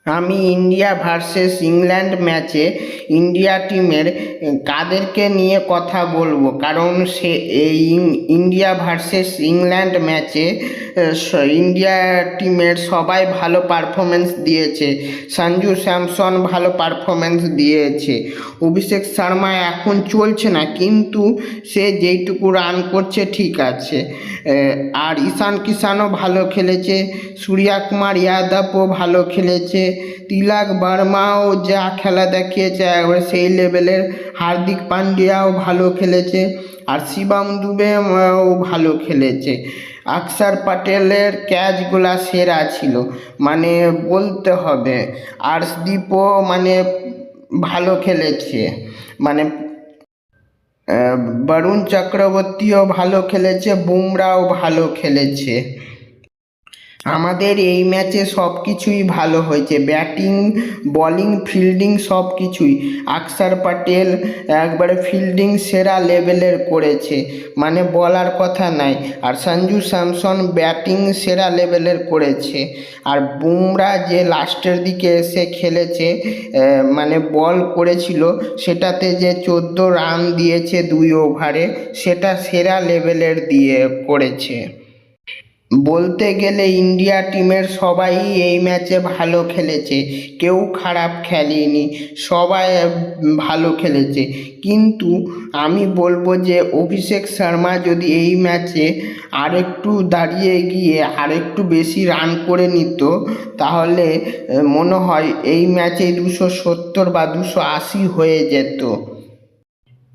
আমি India versus England ম্যাচে India টিমের কাদেরকে নিয়ে কথা বলবো, কারণ সে এই ইন্ডিয়া ভার্সেস ইংল্যান্ড ম্যাচে ইন্ডিয়া টিমের সবাই ভালো পারফরমেন্স দিয়েছে। সঞ্জু স্যামসন ভালো পারফরমেন্স দিয়েছে। অভিষেক শর্মা এখন চলছে না, কিন্তু সে যেইটুকু রান করছে ঠিক আছে। আর ঈশান কিষানও ভালো খেলেছে, সূর্যা কুমার যাদবও ভালো খেলেছে, তিলক বর্মাও যা খেলা দেখিয়েছে একবার সেই লেভেলের, হার্দিক পান্ডিয়াও ভালো খেলেছে, আর শিবম দুবেও ভালো খেলেছে। অক্ষর পটেলের ক্যাচগুলা সেরা ছিল, মানে বলতে হবে। আর্শদীপও ভালো খেলেছে, মানে বরুণ চক্রবর্তীও ভালো খেলেছে, বুমরাও ভালো খেলেছে। আমাদের এই ম্যাচে সব কিছুই ভালো হয়েছে, ব্যাটিং, বলিং, ফিল্ডিং সব কিছুই। অক্ষর পটেল একবারে ফিল্ডিং সেরা লেভেলের করেছে, মানে বলার কথা নাই। আর সঞ্জু স্যামসন ব্যাটিং সেরা লেভেলের করেছে। আর বুমরা যে লাস্টের দিকে এসে খেলেছে, মানে বল করেছিল, সেটাতে যে 14 রান দিয়েছে 2 ওভারে, সেটা সেরা লেভেলের দিয়ে করেছে। বলতে গেলে ইন্ডিয়া টিমের সবাই এই ম্যাচে ভালো খেলেছে, কেউ খারাপ খেলেনি, সবাই ভালো খেলেছে। কিন্তু আমি বলবো যে অভিষেক শর্মা যদি এই ম্যাচে আরেকটু দাঁড়িয়ে গিয়ে আরেকটু বেশি রান করে নিত, তাহলে মনে হয় এই ম্যাচে 270 বা 280 হয়ে যেত।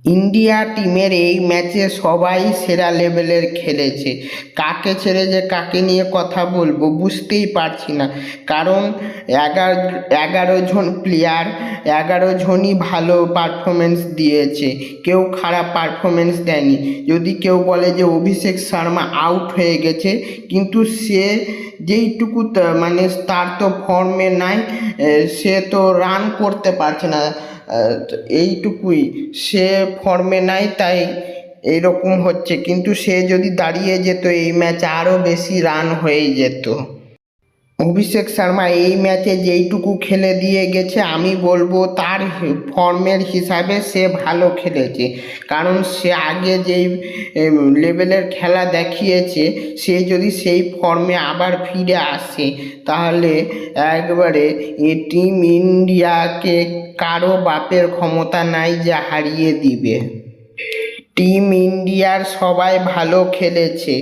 ইন্ডিয়া টিমের এই ম্যাচে সবাই সেরা লেভেলের খেলেছে। কাকে ছেড়ে যে কাকে নিয়ে কথা বলবো বুঝতেই পারছি না, কারণ 11 জন প্লেয়ার, 11 জনই ভালো পারফরমেন্স দিয়েছে, কেউ খারাপ পারফরমেন্স দেয়নি। যদি কেউ বলে যে অভিষেক শর্মা আউট হয়ে গেছে, কিন্তু সে যেইটুকু তার তো ফর্মে নাই, সে তো রান করতে পারছে না, এইটুকুই, সে ফর্মে নাই, তাই এরকম হচ্ছে। কিন্তু সে যদি দাঁড়িয়ে যেত এই ম্যাচে আরও বেশি রান হয়ে যেত। অভিষেক শর্মা এই ম্যাচে যেইটুকু খেলে দিয়ে গেছে, আমি বলবো তার ফর্মের হিসাবে সে ভালো খেলেছে, কারণ সে আগে যেই লেভেলের খেলা দেখিয়েছে, সে যদি সেই ফর্মে আবার ফিরে আসে, তাহলে একবারে টিম ইন্ডিয়াকে কারো বাপের ক্ষমতা নাই যে হারিয়ে দিবে। টিম ইন্ডিয়ার সবাই ভালো খেলেছে,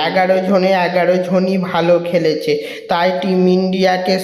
11 জনে 11 জনই ভালো খেলেছে, তাই টিম ইন্ডিয়াকে